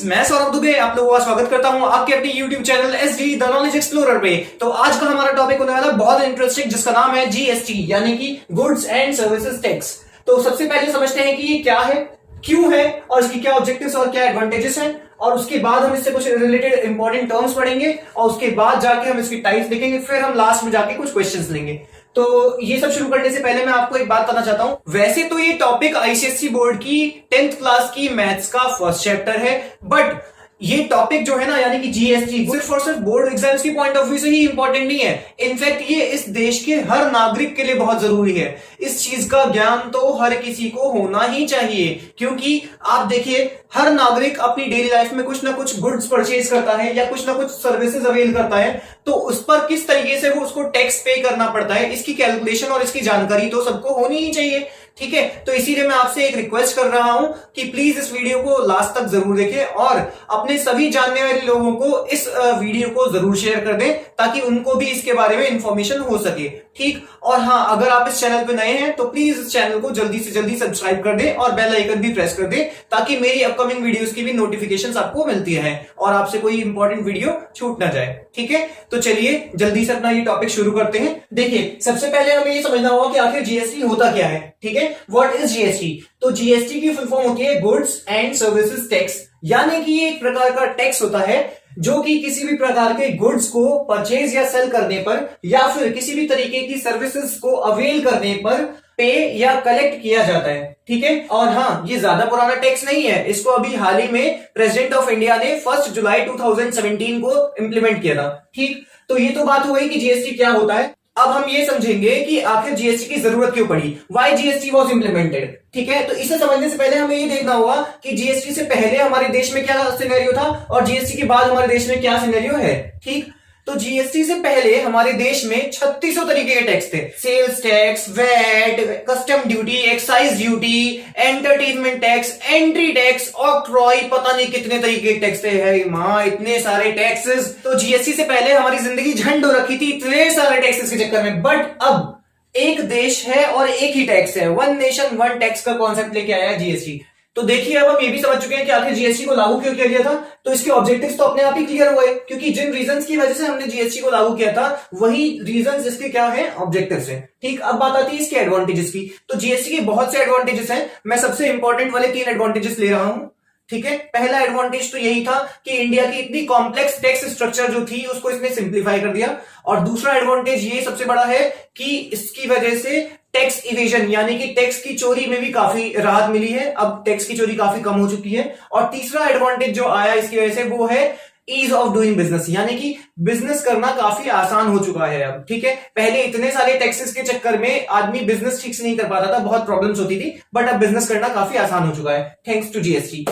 मैं सौरभ दुबे आप लोगों का स्वागत करता हूं आपके अपने YouTube channel SD the knowledge explorer पे। तो आज का हमारा टॉपिक होने वाला बहुत इंटरेस्टिंग, जिसका नाम है जीएसटी यानी कि गुड्स एंड सर्विसेज टैक्स। तो सबसे पहले समझते हैं कि ये क्या है, क्यों है और इसकी क्या ऑब्जेक्टिव्स और क्या एडवांटेजेस हैं, और उसके बाद हम इससे कुछ रिलेटेड इंपॉर्टेंट टर्म्स पढ़ेंगे और उसके बाद जाके हम इसकी टाइप्स देखेंगे, फिर हम लास्ट में जाके कुछ क्वेश्चंस लेंगे। तो ये सब शुरू करने से पहले मैं आपको एक बात बताना चाहता हूं। वैसे तो ये टॉपिक आईसीएसई बोर्ड की 10th क्लास की मैथ्स का फर्स्ट चैप्टर है, बट ये टॉपिक जो है ना, यानी कि जीएसटी, सिर्फ और सिर्फ बोर्ड एग्जाम्स की पॉइंट ऑफ व्यू से ही इंपॉर्टेंट नहीं है। इनफैक्ट ये इस देश के हर नागरिक के लिए बहुत जरूरी है। इस चीज का ज्ञान तो हर किसी को होना ही चाहिए, क्योंकि आप देखिए हर नागरिक अपनी डेली लाइफ में कुछ ना कुछ गुड्स परचेज करता है या कुछ ना कुछ सर्विसेज अवेल करता है, तो उस पर किस तरीके से वो उसको टैक्स पे करना पड़ता है, इसकी कैलकुलेशन और इसकी जानकारी तो सबको होनी ही चाहिए। ठीक है, तो इसीलिए मैं आपसे एक रिक्वेस्ट कर रहा हूं कि प्लीज इस वीडियो को लास्ट तक जरूर देखें और अपने सभी जानने वाले लोगों को इस वीडियो को जरूर शेयर कर दें, ताकि उनको भी इसके बारे में इंफॉर्मेशन हो सके। ठीक, और हाँ, अगर आप इस चैनल पे नए हैं तो प्लीज इस चैनल को जल्दी से जल्दी सब्सक्राइब कर दें और बेल आइकन भी प्रेस कर दें, ताकि मेरी अपकमिंग वीडियोस की भी नोटिफिकेशंस आपको मिलती है और आपसे कोई इंपॉर्टेंट वीडियो छूट ना जाए। ठीक है, तो चलिए जल्दी से अपना ये टॉपिक शुरू करते हैं। देखिए, सबसे पहले हमें ये समझना होगा कि आखिर जीएसटी होता क्या है। ठीक है, व्हाट इज जीएसटी? तो जीएसटी की फुल फॉर्म होती है गुड्स एंड सर्विसेज टैक्स, यानी कि ये एक प्रकार का टैक्स होता है जो कि किसी भी प्रकार के गुड्स को परचेज या सेल करने पर या फिर किसी भी तरीके की सर्विसेज को अवेल करने पर पे या कलेक्ट किया जाता है। ठीक है, और हाँ, ये ज्यादा पुराना टैक्स नहीं है। इसको अभी हाल ही में प्रेसिडेंट ऑफ इंडिया ने 1 जुलाई 2017 को इंप्लीमेंट किया था। ठीक, तो ये तो बात हो गई कि जीएसटी क्या होता है। अब हम ये समझेंगे कि आखिर जीएसटी की जरूरत क्यों पड़ी, व्हाई जीएसटी वाज इंप्लीमेंटेड। ठीक है, तो इसे समझने से पहले हमें ये देखना होगा कि जीएसटी से पहले हमारे देश में क्या सिनेरियो था और जीएसटी के बाद हमारे देश में क्या सिनेरियो है। ठीक, तो जीएसटी से पहले हमारे देश में 3600 तरीके के टैक्स थे। Sales tax, VAT, custom duty, excise duty, entertainment tax, entry tax, octroi, पता नहीं कितने तरीके के टैक्स थे। है मां, इतने सारे टैक्सेस। तो जीएसटी से पहले हमारी जिंदगी झंड हो रखी थी इतने सारे टैक्सेस के चक्कर में। बट अब एक देश है और एक ही टैक्स है, वन नेशन वन टैक्स का कॉन्सेप्ट लेके आया है जीएसटी। तो देखिए, अब हम ये भी समझ चुके हैं कि आखिर जीएसटी को लागू क्यों किया गया था। तो इसके ऑब्जेक्टिव्स तो अपने आप ही क्लियर हुए, क्योंकि जिन रीजंस की वजह से हमने जीएसटी को लागू किया था वही रीजंस इसके क्या है, ऑब्जेक्टिव्स हैं। ठीक, अब बात आती है इसके एडवांटेजेस की। तो जीएसटी के बहुत से एडवांटेजेस हैं, मैं सबसे इंपॉर्टेंट वाले 3 एडवांटेजेस ले रहा हूं। ठीक है, पहला एडवांटेज तो यही था कि इंडिया की इतनी कॉम्प्लेक्स टैक्स स्ट्रक्चर जो थी उसको इसने सिंप्लीफाई कर दिया। और दूसरा एडवांटेज ये सबसे बड़ा है कि इसकी वजह से टैक्स इवेजन यानी कि टैक्स की चोरी में भी काफी राहत मिली है। अब टैक्स की चोरी काफी कम हो चुकी है। और तीसरा एडवांटेज जो आया इसकी वजह से वो है ईज ऑफ डूइंग बिजनेस, यानी कि बिजनेस करना काफी आसान हो चुका है अब। ठीक है, पहले इतने सारे टैक्सेस के चक्कर में आदमी बिजनेस ठीक से नहीं कर पाता था, बहुत प्रॉब्लम्स होती थी, बट अब बिजनेस करना काफी आसान हो चुका है थैंक्स टू जीएसटी।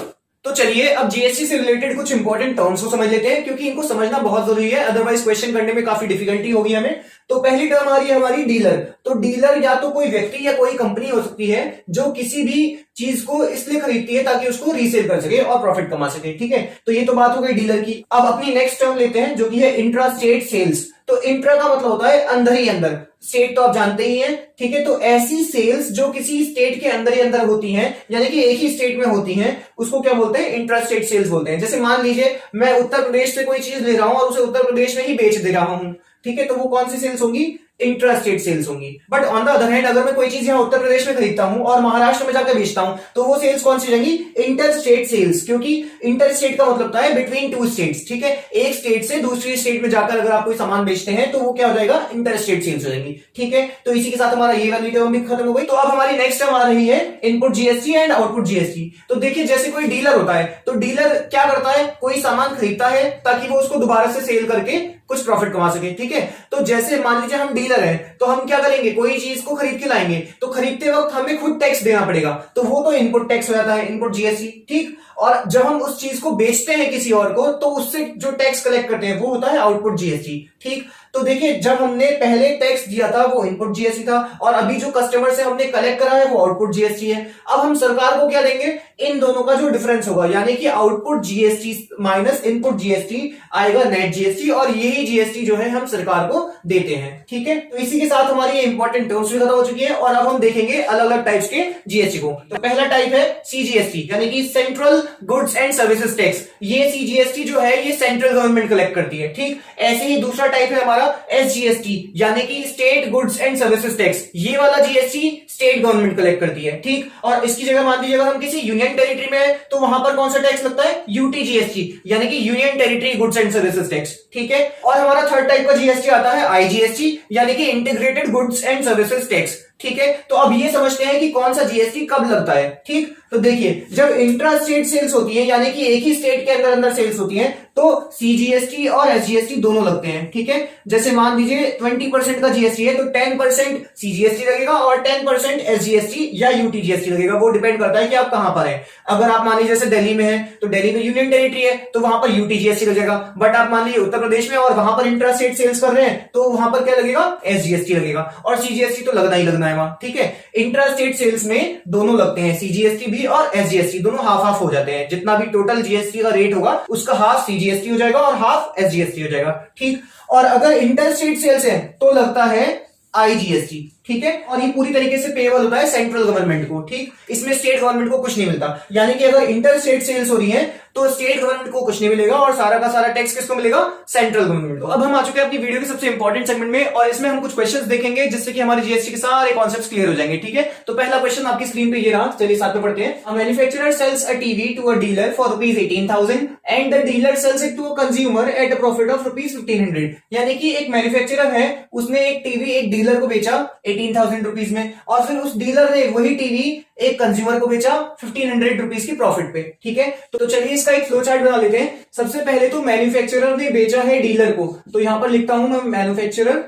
तो चलिए अब जीएसटी से रिलेटेड कुछ इंपॉर्टेंट टर्म्स को समझ लेते हैं, क्योंकि इनको समझना बहुत जरूरी है, अदरवाइज क्वेश्चन करने में काफी डिफिकल्टी होगी हमें। तो पहली टर्म आ रही है हमारी डीलर। तो डीलर या तो कोई व्यक्ति या कोई कंपनी हो सकती है जो किसी भी चीज को इसलिए खरीदती है ताकि उसको रीसेल कर सके और प्रॉफिट कमा सके। ठीक है, तो ये तो बात हो गई डीलर की। अब अपनी नेक्स्ट टर्म लेते हैं जो कि है इंट्रा स्टेट सेल्स। तो इंट्रा का मतलब होता है अंदर ही अंदर, स्टेट तो आप जानते ही हैं। ठीक है, तो ऐसी सेल्स जो किसी स्टेट के अंदर ही अंदर होती हैं, यानी कि एक ही स्टेट में होती हैं, उसको क्या बोलते हैं, इंट्रा स्टेट सेल्स बोलते हैं। जैसे मान लीजिए मैं उत्तर प्रदेश से कोई चीज ले रहा हूं और उसे उत्तर प्रदेश में ही बेच दे रहा हूं। ठीक है, तो वो कौन सी सेल्स होंगी, इंट्रा स्टेट सेल्स होंगी। But on the other hand अगर मैं कोई चीज यहाँ उत्तर प्रदेश में खरीदता हूं और महाराष्ट्र में जाकर बेचता हूं, तो वो सेल्स कौन सी हो जाएंगी, इंटर स्टेट सेल्स, क्योंकि इंटर स्टेट का मतलब होता है बिटवीन 2 स्टेट्स। ठीक है, एक स्टेट से दूसरी स्टेट में जाकर अगर आप कोई सामान बेचते हैं तो वो क्या हो जाएगा, इंटर स्टेट सेल्स हो जाएंगी। ठीक है, तो इसी के साथ हमारा ये वाली टर्म भी खत्म हो गई। तो अब हमारी नेक्स्ट टर्म आ रही है input GST and output GST. तो देखिए, जैसे कोई डीलर होता है, तो डीलर क्या करता है, कोई सामान खरीदता है ताकि वो उसको दोबारा से सेल करके कुछ प्रॉफिट कमा सके। ठीक है, तो जैसे मान लीजिए हम डीलर हैं, तो हम क्या करेंगे, कोई चीज को खरीद के लाएंगे, तो खरीदते वक्त हमें खुद टैक्स देना पड़ेगा, तो वो तो इनपुट टैक्स हो जाता है, इनपुट जीएसटी। ठीक, और जब हम उस चीज को बेचते हैं किसी और को, तो उससे जो टैक्स कलेक्ट करते हैं वो होता है आउटपुट जीएसटी। ठीक, तो देखिए, जब हमने पहले टैक्स दिया था वो इनपुट जीएसटी था, और अभी जो कस्टमर से हमने कलेक्ट करा है वो आउटपुट जीएसटी है। अब हम सरकार को क्या देंगे, इन दोनों का जो डिफरेंस होगा, यानी कि output GST minus input GST आएगा नेट जीएसटी, और यही जीएसटी जो है हम सरकार को देते हैं। ठीक है, तो इसी के साथ हमारी ये इंपॉर्टेंट टर्म्स भी खत्म हो चुकी है और अब हम देखेंगे अलग अलग टाइप्स के जीएसटी को। तो पहला टाइप है सीजीएसटी यानी कि central goods and services tax. ये सीजीएसटी जो है ये सेंट्रल गवर्नमेंट कलेक्ट करती है, ठीक। ऐसे ही दूसरा टाइप है हमारा एसजीएसटी यानी कि state goods and services tax. ये वाला जीएसटी स्टेट गवर्नमेंट कलेक्ट करती है, ठीक। और इसकी जगह मान लीजिए अगर हम किसी यूनियन टेरिटरी में है तो वहां पर कौन सा टैक्स लगता है, यूटीजीएसटी यानी कि union territory goods and services tax, ठीक है। और हमारा थर्ड टाइप का जीएसटी आता है आईजीएसटी यानी कि integrated goods and services tax, ठीक है। तो अब ये समझते हैं कि कौन सा जीएसटी कब लगता है, ठीक। तो देखिए जब इंट्रा स्टेट सेल्स होती है यानी कि एक ही स्टेट के अंदर अंदर सेल्स होती है तो सीजीएसटी और एसजीएसटी दोनों लगते हैं, ठीक है। जैसे मान लीजिए 20% का जीएसटी है तो 10% सीजीएसटी लगेगा और 10% एसजीएसटी या यूटीजीएसटी लगेगा, वो डिपेंड करता है कि आप कहां पर हैं। अगर आप मान लीजिए जैसे दिल्ली में है तो दिल्ली में यूनियन टेरिटरी है तो वहां पर यूटीजीएसटी लगेगा, बट आप मान लीजिए उत्तर प्रदेश में और वहां पर इंट्रा स्टेट सेल्स कर रहे हैं तो वहां पर क्या लगेगा, एसजीएसटी लगेगा। और सीजीएसटी तो लगना ही लगना है वहां, ठीक है। इंट्रा स्टेट सेल्स में दोनों लगते हैं, सीजीएसटी भी और एसजीएसटी दोनों हाफ हाफ हो जाते हैं। जितना भी टोटल जीएसटी का रेट होगा उसका हाफ सीजीएसटी हो जाएगा और हाफ एसजीएसटी हो जाएगा, ठीक। और अगर इंटर स्टेट सेल्स है तो लगता है आईजीएसटी, ठीक है। और ये पूरी तरीके से पेबल होता है सेंट्रल गवर्नमेंट को, ठीक। इसमें स्टेट गवर्नमेंट को कुछ नहीं मिलता, यानी कि अगर इंटर स्टेट सेल्स हो रही है तो स्टेट गवर्नमेंट को कुछ नहीं मिलेगा और सारा का सारा टैक्स किसको मिलेगा, सेंट्रल गवर्नमेंट को। अब हम आ चुके हैं अपनी वीडियो के सबसे इंपॉर्टेंट सेगमेंट में और इसमें हम कुछ क्वेश्चंस देखेंगे जिससे कि हमारे जीएसटी के सारे कॉन्सेप्ट्स क्लियर हो जाएंगे, ठीक है। तो पहला क्वेश्चन आपकी स्क्रीन पे ये रहा, चलिए साथ में पढ़ते हैं। A manufacturer sells a TV to a dealer for ₹18,000 and the dealer sells it to a consumer at a profit of ₹1,500। यानी कि एक मैन्युफैक्चरर है उसने एक टीवी एक डीलर को बेचा 18,000 रुपीज में और फिर उस डीलर ने वही टीवी एक कंज्यूमर को बेचा 1500 रुपीज की प्रॉफिट पे, ठीक है। तो चलिए इसका एक फ्लो चार्ट बना लेते हैं। सबसे पहले तो मैन्युफैक्चरर ने बेचा है डीलर को, तो यहां पर लिखता हूं मैं मैन्युफैक्चरर,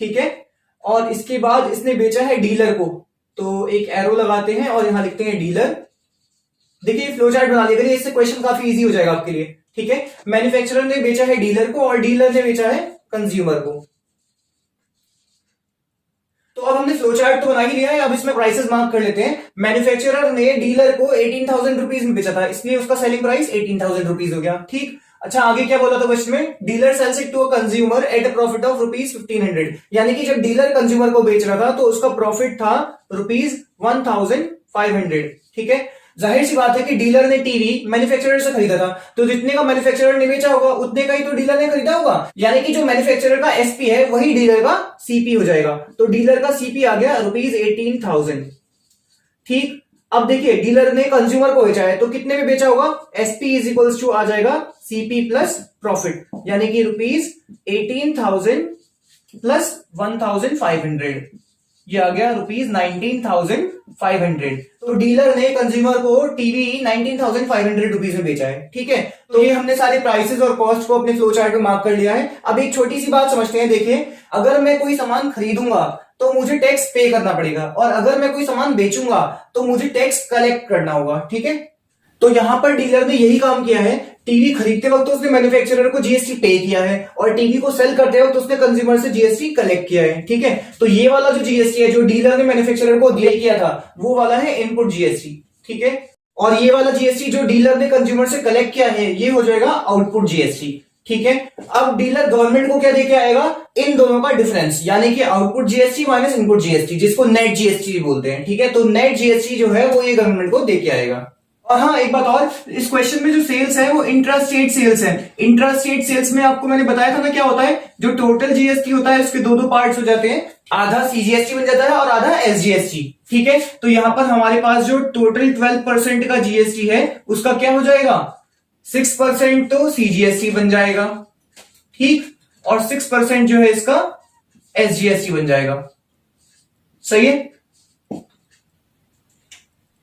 ठीक है। और इसके बाद इसने बेचा है डीलर को, तो एक एरो लगाते हैं और यहां लिखते हैं डीलर। देखिए फ्लो चार्ट बना लेकर इससे क्वेश्चन काफी इजी हो जाएगा आपके लिए, ठीक है। मैन्युफैक्चरर ने बेचा है डीलर को और डीलर ने बेचा है कंज्यूमर को। तो अब हमने फ्लो चार्ट तो बना ही लिया है, अब इसमें प्राइसेस मार्क कर लेते हैं। मैन्युफैक्चरर ने डीलर को 18,000 रुपीज में बेचा था, इसलिए उसका सेलिंग प्राइस 18,000 रुपीज हो गया, ठीक। अच्छा आगे क्या बोला था क्वेश्चन में, dealer sells it to a consumer at a profit of ₹1500। यानी कि जब डीलर कंज्यूमर को बेच रहा था तो उसका प्रॉफिट था ₹1500, ठीक है। जाहिर सी बात है कि डीलर ने टीवी मैन्युफैक्चरर से खरीदा था तो जितने का मैन्युफैक्चरर ने बेचा होगा उतने का ही तो डीलर ने खरीदा होगा, यानी कि जो मैन्युफैक्चरर का एसपी है वही डीलर का सीपी हो जाएगा। तो डीलर का सीपी आ गया ₹18,000, ठीक। अब देखिए डीलर ने कंज्यूमर को बेचा है तो कितने में बेचा होगा, एसपी इज इक्वल्स टू आ जाएगा सीपी प्लस प्रॉफिट, यानी कि ₹18,000 प्लस 1,500, ये आ गया ₹19,500। तो डीलर ने कंज्यूमर को टीवी 19,500 रुपीज में बेचा है, ठीक है। तो ये हमने सारे प्राइसेस और कॉस्ट को अपने फ्लो चार्ट में मार्क कर लिया है। अब एक छोटी सी बात समझते हैं, देखिए अगर मैं कोई सामान खरीदूंगा तो मुझे टैक्स पे करना पड़ेगा और अगर मैं कोई सामान बेचूंगा तो मुझे टैक्स कलेक्ट करना होगा, ठीक है। तो यहां पर डीलर ने यही काम किया है, टीवी खरीदते वक्त तो उसने मैन्युफैक्चरर को जीएसटी पे किया है और टीवी को सेल करते वक्त उसने कंज्यूमर से जीएसटी कलेक्ट किया है, ठीक है। तो ये वाला जो जीएसटी है जो डीलर ने मैन्युफैक्चरर को दे किया था वो वाला है इनपुट जीएसटी, ठीक है। और ये वाला जीएसटी जो डीलर ने कंज्यूमर से कलेक्ट किया है ये हो जाएगा आउटपुट जीएसटी, ठीक है। अब डीलर गवर्नमेंट को क्या देके आएगा, इन दोनों का डिफरेंस, यानी कि output GST minus input GST, जिसको नेट जीएसटी बोलते हैं, ठीक है। तो नेट जीएसटी जो है वो ये गवर्नमेंट को देके आएगा। और हाँ एक बात और, इस क्वेश्चन में जो सेल्स है वो इंट्रा स्टेट सेल्स है। इंट्रा स्टेट सेल्स में आपको मैंने बताया था ना क्या होता है, जो टोटल जीएसटी होता है उसके दो पार्ट्स हो जाते हैं, आधा सीजीएसटी बन जाता है और आधा एसजीएसटी, ठीक है। तो यहां पर हमारे पास जो टोटल 12% का जीएसटी है उसका क्या हो जाएगा, 6% तो सीजीएसटी बन जाएगा, ठीक, और 6% जो है इसका एसजीएसटी बन जाएगा, सही है।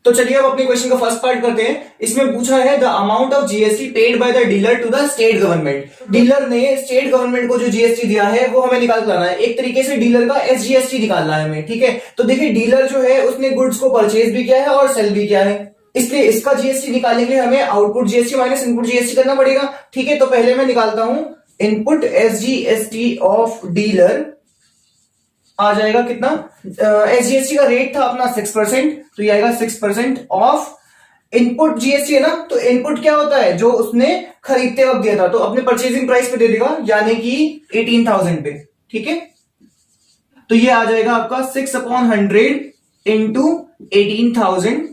तो चलिए अब अपने क्वेश्चन का फर्स्ट पार्ट करते हैं। इसमें पूछा है the amount of GST paid by the dealer to the state government. Dealer ने स्टेट गवर्नमेंट को जो जीएसटी दिया है वो हमें निकाल लाना है, एक तरीके से डीलर का एसजीएसटी निकालना है हमें, ठीक है। तो देखिए डीलर जो है उसने गुड्स को परचेज भी किया है और सेल भी किया है, इसलिए इसका जीएसटी निकालने के लिए हमें output GST minus input GST करना पड़ेगा, ठीक है। तो पहले मैं निकालता हूं इनपुट एसजीएसटी ऑफ डीलर, आ जाएगा कितना, एसजीएसटी का रेट था अपना 6%, तो ये आएगा 6% ऑफ इनपुट जीएसटी है ना। तो इनपुट क्या होता है, जो उसने खरीदते वक्त दिया था, तो अपने परचेजिंग प्राइस पे दे देगा, यानी कि 18,000 पे, ठीक है। तो ये आ जाएगा आपका 6/100 इंटू 18,000।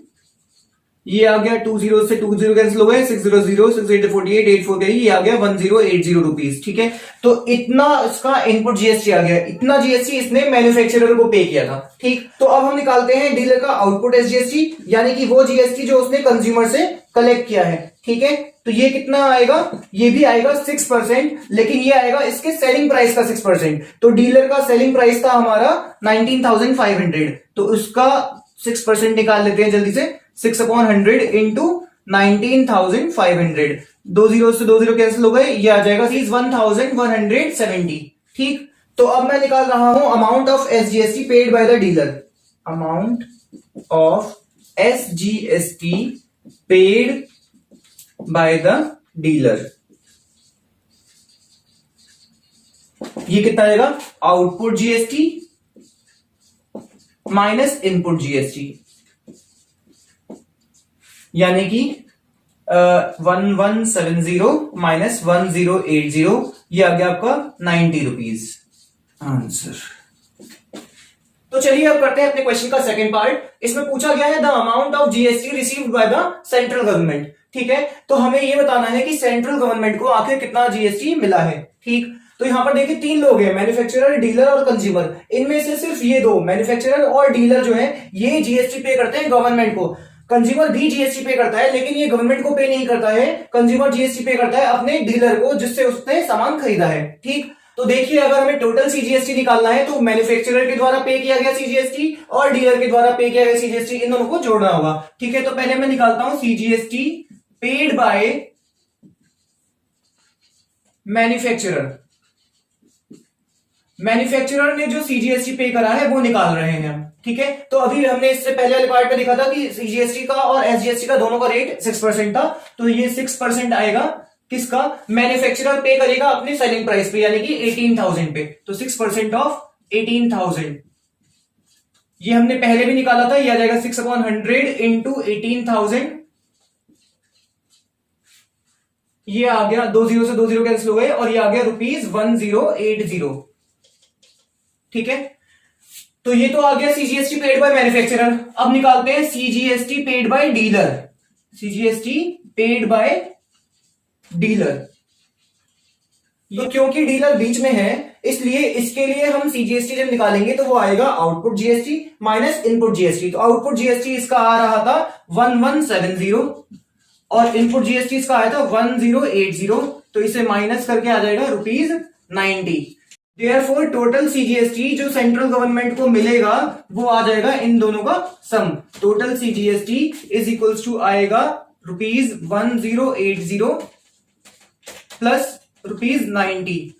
ये आ गया 20 से 20 कैंसिल हो गए, 600 6 48 84 गई, ये आ गया 1080 रुपीज। ठीक है, तो इतना इसका इनपुट जीएसटी आ गया, इतना जीएसटी इसने मैन्युफैक्चरर को पे किया था। ठीक, तो अब हम निकालते हैं डीलर का आउटपुट एसजीएसटी, यानी कि वो जीएसटी जो उसने कंज्यूमर से कलेक्ट किया है। ठीक है, तो ये कितना आएगा, ये भी आएगा 6%, लेकिन ये आएगा इसके सेलिंग प्राइस का 6%। तो डीलर का सेलिंग प्राइस था हमारा 19,500, तो उसका 6% निकाल लेते हैं जल्दी से। 6/100 इंटू 19,500, 20 से 20 कैंसिल हो गए, ये आ जाएगा 1170। ठीक, तो अब मैं निकाल रहा हूं amount of SGST paid by the dealer. Amount of SGST paid by the dealer, ये कितना आएगा, output GST minus input GST, यानी कि 1170 माइनस 1080, ये आ गया आपका 90 रुपीज आंसर। तो चलिए अब करते हैं अपने क्वेश्चन का सेकंड पार्ट। इसमें पूछा गया है the amount of GST received by the central government. ठीक है, तो हमें यह बताना है कि सेंट्रल गवर्नमेंट को आखिर कितना जीएसटी मिला है। ठीक, तो यहां पर देखिए 3 लोग हैं, मैन्युफैक्चरर, डीलर और कंज्यूमर। इनमें से सिर्फ ये दो, मैन्युफैक्चरर और डीलर जो है, ये जीएसटी पे करते हैं गवर्नमेंट को। कंज्यूमर भी जीएसटी पे करता है, लेकिन ये गवर्नमेंट को पे नहीं करता है। कंज्यूमर जीएसटी पे करता है अपने डीलर को, जिससे उसने सामान खरीदा है। ठीक, तो देखिए अगर हमें टोटल सीजीएसटी निकालना है तो मैन्युफैक्चरर के द्वारा पे किया गया सीजीएसटी और डीलर के द्वारा पे किया गया सीजीएसटी, इन दोनों को जोड़ना होगा। ठीक है, तो पहले मैं निकालता हूं CGST paid by manufacturer. Manufacturer ने जो सीजीएसटी पे करा है वो निकाल रहे हैं हम। ठीक है, तो अभी हमने इससे पहले वाले पार्ट में देखा था कि सीजीएसटी का और एसजीएसटी का दोनों का रेट 6% था, तो ये 6% आएगा किसका, मैन्युफैक्चरर पे करेगा अपने सेलिंग प्राइस पे, यानी कि 18,000 पे। तो 6% ऑफ 18,000, ये हमने पहले भी निकाला था, ये आ जाएगा 6/100 इंटू 18,000, ये आ गया 20 से 20 कैंसिल हो गए, और ये आ गया ₹1080। ठीक है, तो ये तो आ गया सीजीएसटी पेड बाय मैन्युफैक्चरर। अब निकालते हैं CGST paid by dealer. CGST paid by dealer, तो क्योंकि डीलर बीच में है, इसलिए इसके लिए हम सीजीएसटी जब निकालेंगे तो वो आएगा output GST minus input GST. तो आउटपुट जीएसटी इसका आ रहा था 1170 और इनपुट जीएसटी इसका आया था 1080, तो इसे माइनस करके आ जाएगा ₹90। देयरफॉर टोटल सीजीएसटी जो सेंट्रल गवर्नमेंट को मिलेगा वो आ जाएगा इन दोनों का sum. Total CGST is equals to आएगा ₹1080 प्लस ₹90,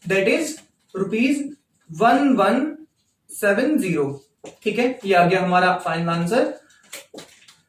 दैट इज ₹1170। ठीक है, ये आ गया हमारा फाइनल आंसर।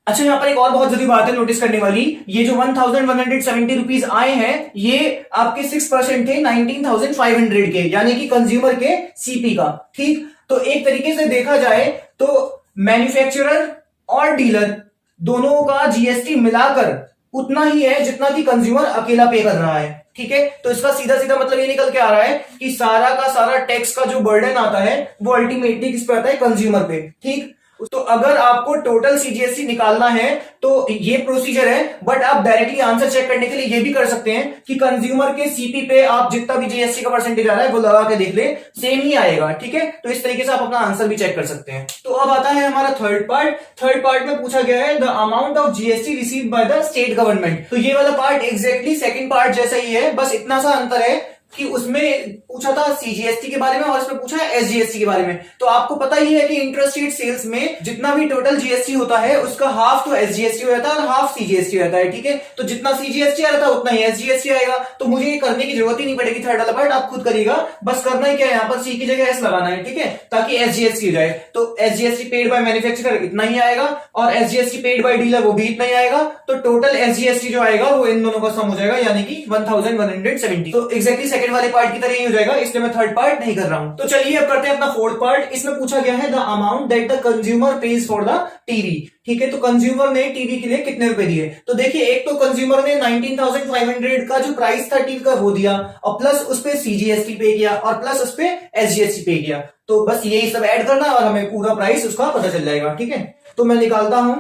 अच्छा, यहां पर एक और बहुत जरूरी बात है नोटिस करने वाली, ये जो 1170 रुपीज आए हैं ये आपके 6% थे 19,500 के, यानी कि कंज्यूमर के सीपी का। ठीक, तो एक तरीके से देखा जाए तो मैन्युफैक्चरर और डीलर दोनों का जीएसटी मिलाकर उतना ही है जितना कि कंज्यूमर अकेला पे कर रहा है। ठीक है, तो इसका सीधा सीधा मतलब ये निकल के आ रहा है कि सारा का सारा टैक्स का जो बर्डन आता है वो अल्टीमेटली किस पे आता है, कंज्यूमर पे। ठीक, तो अगर आपको टोटल सीजीएसटी निकालना है तो ये प्रोसीजर है, बट आप डायरेक्टली आंसर चेक करने के लिए ये भी कर सकते हैं कि कंज्यूमर के सीपी पे आप जितना भी जीएसटी का परसेंटेज आ रहा है वो लगा के देख ले, सेम ही आएगा। ठीक है, तो इस तरीके से आप अपना आंसर भी चेक कर सकते हैं। तो अब आता है हमारा थर्ड पार्ट। थर्ड पार्ट में पूछा गया है the amount of GST received by the state government. तो ये वाला पार्ट एग्जैक्टली सेकंड पार्ट जैसा ही है, बस इतना सा अंतर है कि उसमें पूछा था सीजीएसटी के बारे में और इसमें पूछा है एसजीएसटी के बारे में। तो आपको पता ही है कि इंट्रास्टेट सेल्स में जितना भी टोटल जीएसटी होता है उसका हाफ तो एसजीएसटी हो जाता है और हाफ सीजीएसटी हो जाता है। ठीक है, तो जितना सीजीएसटी आ रहा था उतना ही एसजीएसटी आएगा। तो मुझे ये करने की जरूरत ही नहीं पड़ेगी, थर्ड वाला पार्ट आप खुद करिएगा। बस करना ही क्या है, यहाँ पर सी की जगह एस लगाना है। ठीक है, ताकि एसजीएसटी हो जाए। तो एसजीएसटी पेड बाय मैन्युफैक्चरर इतना ही आएगा और एसजीएसटी पेड बाय डीलर वो भी इतना ही आएगा। तो टोटल एसजीएसटी जो आएगा वो इन दोनों का सम हो जाएगा, यानी कि 1170। तो एक्जैक्टली सेकंड वाले पार्ट की तरह ही हो जाएगा, इसलिए मैं थर्ड पार्ट नहीं कर रहा हूं। तो चलिए अब करते हैं अपना फोर्थ पार्ट। इसमें पूछा गया है the amount that the consumer page for the TV. ठीक है, तो कंज्यूमर ने टीवी के लिए कितने रुपए दिए? तो देखिए, एक तो कंज्यूमर ने 19,500 का जो प्राइस था टीवी का वो दिया, और प्लस उस पे सीजीएसटी पे किया, और प्लस उस पे एसजीएसटी पे किया। तो बस यही सब ऐड करना और हमें पूरा प्राइस उसका पता चल जाएगा। ठीक है, तो मैं निकालता हूं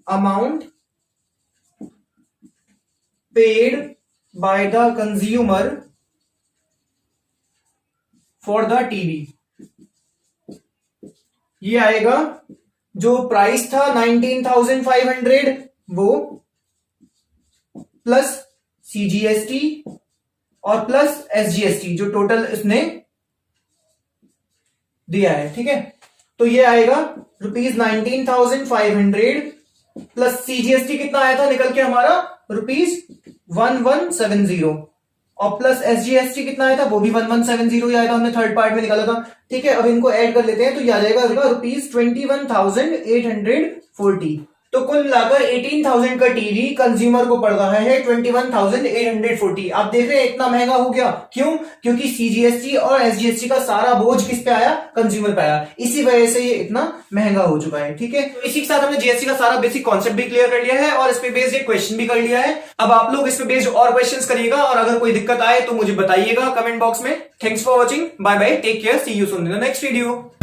amount paid by the consumer for the TV. ये आएगा, जो प्राइस था 19,500 वो प्लस सीजीएसटी और प्लस एसजीएसटी, जो टोटल इसने दिया है। ठीक है, तो ये आएगा ₹19,500 प्लस सीजीएसटी कितना आया था निकल के हमारा ₹1170, और प्लस एसजीएसटी कितना आया था वो भी 1170 ही आया था, हमने थर्ड पार्ट में निकाला था। ठीक है, अब इनको ऐड कर लेते हैं तो ये आ जाएगा ₹21,840। तो कुल मिलाकर 18,000 का टीवी कंज्यूमर को पड़ रहा है 21,840। आप देख रहे हैं इतना महंगा हो गया, क्यों? क्योंकि सीजीएसटी और एसजीएसटी का सारा बोझ किस पे आया? कंज्यूमर पे आया। इसी वजह से ये इतना महंगा हो चुका है। ठीक है, तो इसी के साथ हमने जीएसटी का सारा बेसिक कॉन्सेप्ट भी क्लियर कर लिया है और इस पे बेस्ड एक क्वेश्चन भी कर लिया है। अब आप लोग इस पे बेस्ड और क्वेश्चंस करिएगा, और अगर कोई दिक्कत आए तो मुझे बताइएगा कमेंट बॉक्स में। Thanks for watching, bye bye, take care, see you soon in the next video.